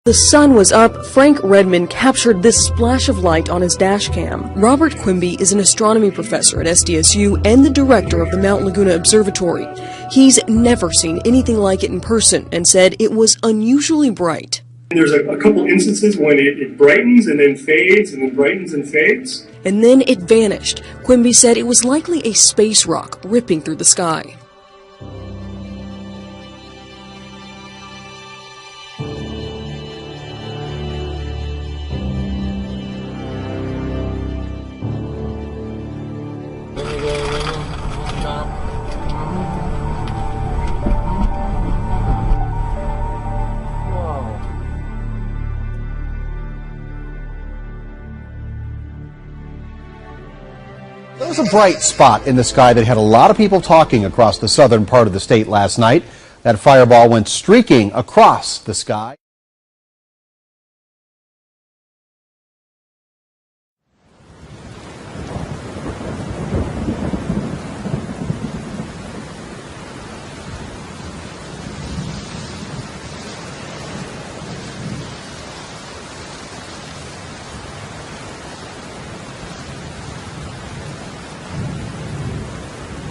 The sun was up. Frank Redmond captured this splash of light on his dash cam. Robert Quimby is an astronomy professor at SDSU and the director of the Mount Laguna Observatory. He's never seen anything like it in person and said it was unusually bright. There's a couple instances when it brightens and then fades and then brightens and fades. And then it vanished. Quimby said it was likely a space rock ripping through the sky. There was a bright spot in the sky that had a lot of people talking across the southern part of the state last night. That fireball went streaking across the sky.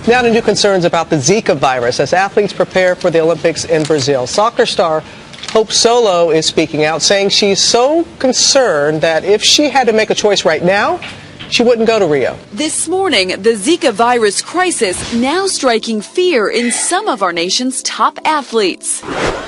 Now to new concerns about the Zika virus as athletes prepare for the Olympics in Brazil. Soccer star Hope Solo is speaking out, saying she's so concerned that if she had to make a choice right now, she wouldn't go to Rio. This morning, the Zika virus crisis now striking fear in some of our nation's top athletes.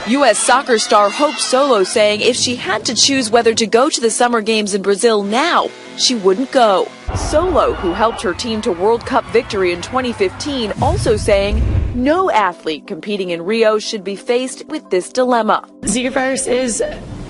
U.S. soccer star Hope Solo saying if she had to choose whether to go to the Summer Games in Brazil now, she wouldn't go. Solo, who helped her team to World Cup victory in 2015, also saying no athlete competing in Rio should be faced with this dilemma. Zika virus is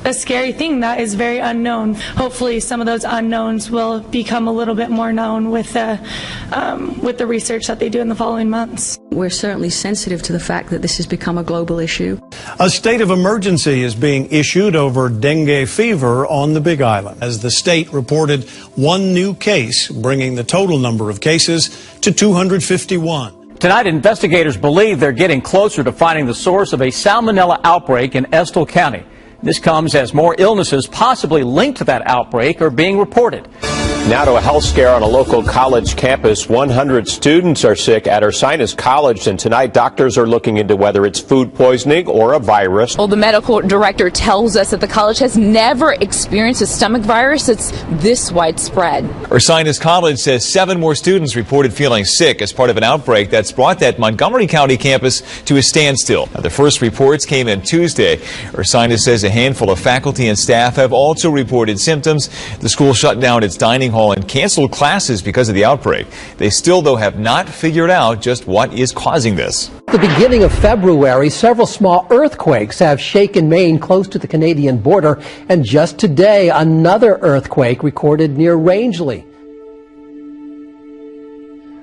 a scary thing that is very unknown. Hopefully some of those unknowns will become a little bit more known with the research that they do in the following months. We're certainly sensitive to the fact that this has become a global issue. A state of emergency is being issued over dengue fever on the Big Island as the state reported one new case, bringing the total number of cases to 251. Tonight, investigators believe they're getting closer to finding the source of a salmonella outbreak in Estill County. This comes as more illnesses possibly linked to that outbreak are being reported. Now to a health scare on a local college campus. 100 students are sick at Ursinus College, and tonight doctors are looking into whether it's food poisoning or a virus. Well, the medical director tells us that the college has never experienced a stomach virus that's this widespread. Ursinus College says 7 more students reported feeling sick as part of an outbreak that's brought that Montgomery County campus to a standstill. Now, the first reports came in Tuesday. Ursinus says a handful of faculty and staff have also reported symptoms. The school shut down its dining hall and canceled classes because of the outbreak. They still, though, have not figured out just what is causing this. At the beginning of February, several small earthquakes have shaken Maine close to the Canadian border, and just today, another earthquake recorded near Rangeley.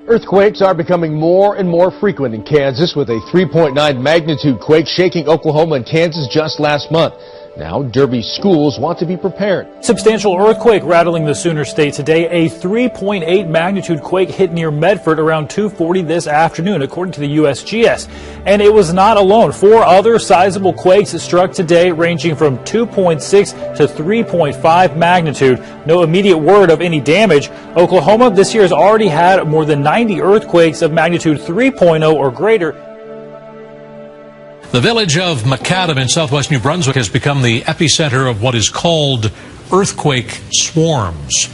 Earthquakes are becoming more and more frequent in Kansas, with a 3.9 magnitude quake shaking Oklahoma and Kansas just last month. Now, Derby schools want to be prepared. Substantial earthquake rattling the Sooner State today. A 3.8 magnitude quake hit near Medford around 2:40 this afternoon, according to the USGS. And it was not alone. 4 other sizable quakes struck today, ranging from 2.6 to 3.5 magnitude. No immediate word of any damage. Oklahoma this year has already had more than 90 earthquakes of magnitude 3.0 or greater. The village of Macadam in southwest New Brunswick has become the epicenter of what is called earthquake swarms.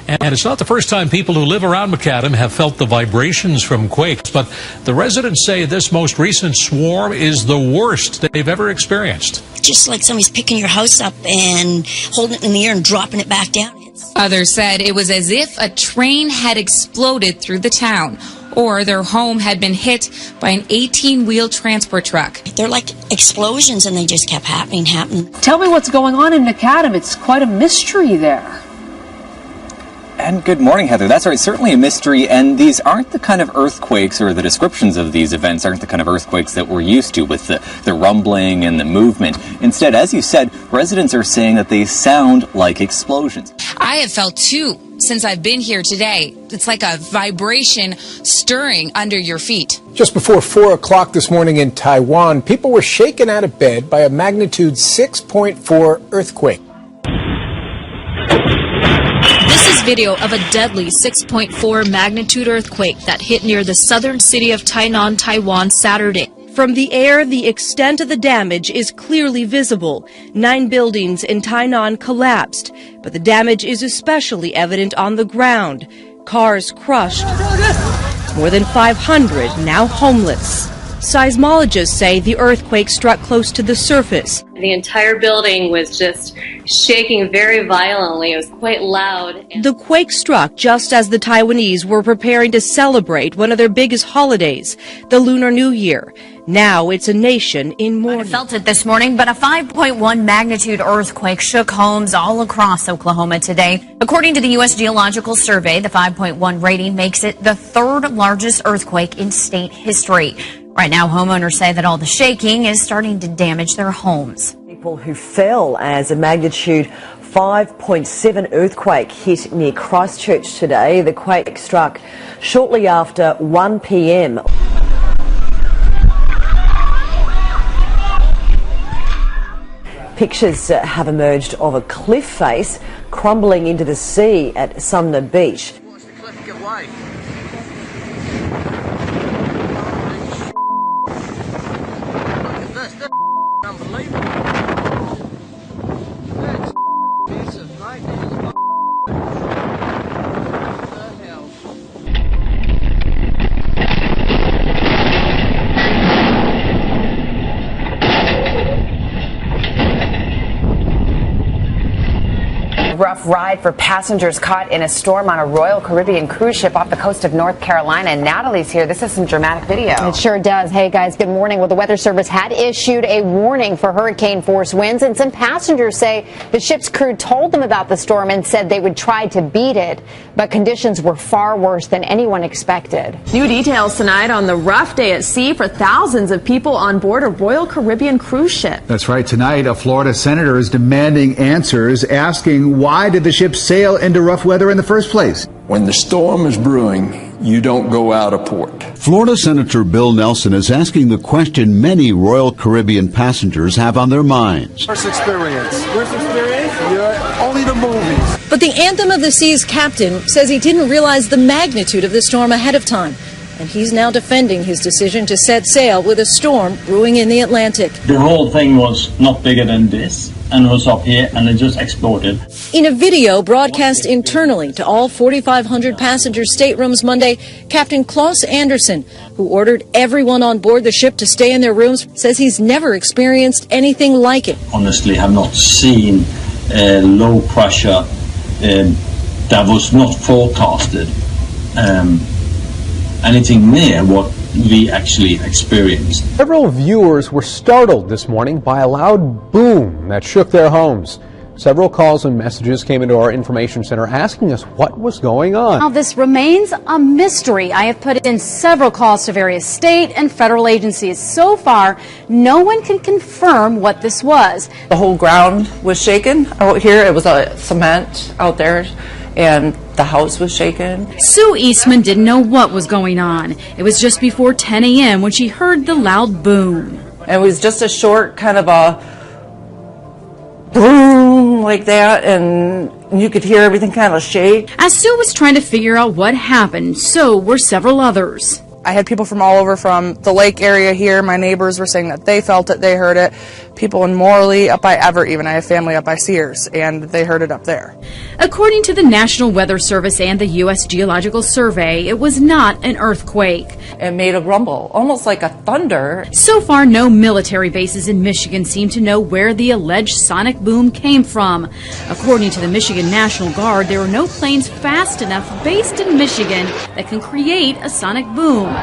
And it's not the first time people who live around Macadam have felt the vibrations from quakes, but the residents say this most recent swarm is the worst they've ever experienced. Just like somebody's picking your house up and holding it in the air and dropping it back down. Others said it was as if a train had exploded through the town, or their home had been hit by an 18-wheel transport truck. They're like explosions, and they just kept happening. Tell me what's going on in Macadam. It's quite a mystery there. And good morning, Heather. That's right, certainly a mystery, and these aren't the kind of earthquakes, or the descriptions of these events aren't the kind of earthquakes that we're used to with the rumbling and the movement. Instead, as you said, residents are saying that they sound like explosions. I have felt 2 since I've been here today. It's like a vibration stirring under your feet. Just before 4 o'clock this morning in Taiwan, people were shaken out of bed by a magnitude 6.4 earthquake. This is video of a deadly 6.4 magnitude earthquake that hit near the southern city of Tainan, Taiwan, Saturday. From the air, the extent of the damage is clearly visible. 9 buildings in Tainan collapsed, but the damage is especially evident on the ground. Cars crushed, more than 500 now homeless. Seismologists say the earthquake struck close to the surface. The entire building was just shaking very violently. It was quite loud. The quake struck just as the Taiwanese were preparing to celebrate one of their biggest holidays, the Lunar New Year. Now it's a nation in mourning. I felt it this morning, but a 5.1 magnitude earthquake shook homes all across Oklahoma today. According to the U.S. Geological Survey, the 5.1 rating makes it the third largest earthquake in state history. Right now, homeowners say that all the shaking is starting to damage their homes. People who fell as a magnitude 5.7 earthquake hit near Christchurch today. The quake struck shortly after 1 p.m. Pictures have emerged of a cliff face crumbling into the sea at Sumner Beach. Watch the cliff give way. Look at this unbelievable. That's massive, mate. What the hell? Rough ride for passengers caught in a storm on a Royal Caribbean cruise ship off the coast of North Carolina. And Natalie's here. This is some dramatic video. It sure does. Hey, guys, good morning. Well, the Weather Service had issued a warning for hurricane force winds, and some passengers say the ship's crew told them about the storm and said they would try to beat it, but conditions were far worse than anyone expected. New details tonight on the rough day at sea for thousands of people on board a Royal Caribbean cruise ship. That's right. Tonight, a Florida senator is demanding answers, asking why did the ship sail into rough weather in the first place? When the storm is brewing, you don't go out of port. Florida Senator Bill Nelson is asking the question many Royal Caribbean passengers have on their minds. First experience. Yeah, only the movies. But the Anthem of the Seas captain says he didn't realize the magnitude of the storm ahead of time. And he's now defending his decision to set sail with a storm brewing in the Atlantic. The whole thing was not bigger than this and was up here and it just exploded. In a video broadcast internally to all 4,500 passenger staterooms Monday, Captain Klaus Anderson, who ordered everyone on board the ship to stay in their rooms, says he's never experienced anything like it. Honestly, have not seen low pressure that was not forecasted. Anything near what we actually experienced. Several viewers were startled this morning by a loud boom that shook their homes. Several calls and messages came into our information center asking us what was going on. Now, this remains a mystery. I have put in several calls to various state and federal agencies. So far, no one can confirm what this was. The whole ground was shaken out here. It was a cement out there, and the house was shaken. Sue Eastman didn't know what was going on. It was just before 10 a.m. when she heard the loud boom. It was just a short kind of a boom like that, and you could hear everything kind of shake. As Sue was trying to figure out what happened, so were several others. I had people from all over from the lake area here. My neighbors were saying that they felt it, they heard it. People in Morley, up by Everett even. I have family up by Sears, and they heard it up there. According to the National Weather Service and the U.S. Geological Survey, it was not an earthquake. It made a rumble, almost like a thunder. So far, no military bases in Michigan seem to know where the alleged sonic boom came from. According to the Michigan National Guard, there are no planes fast enough based in Michigan that can create a sonic boom.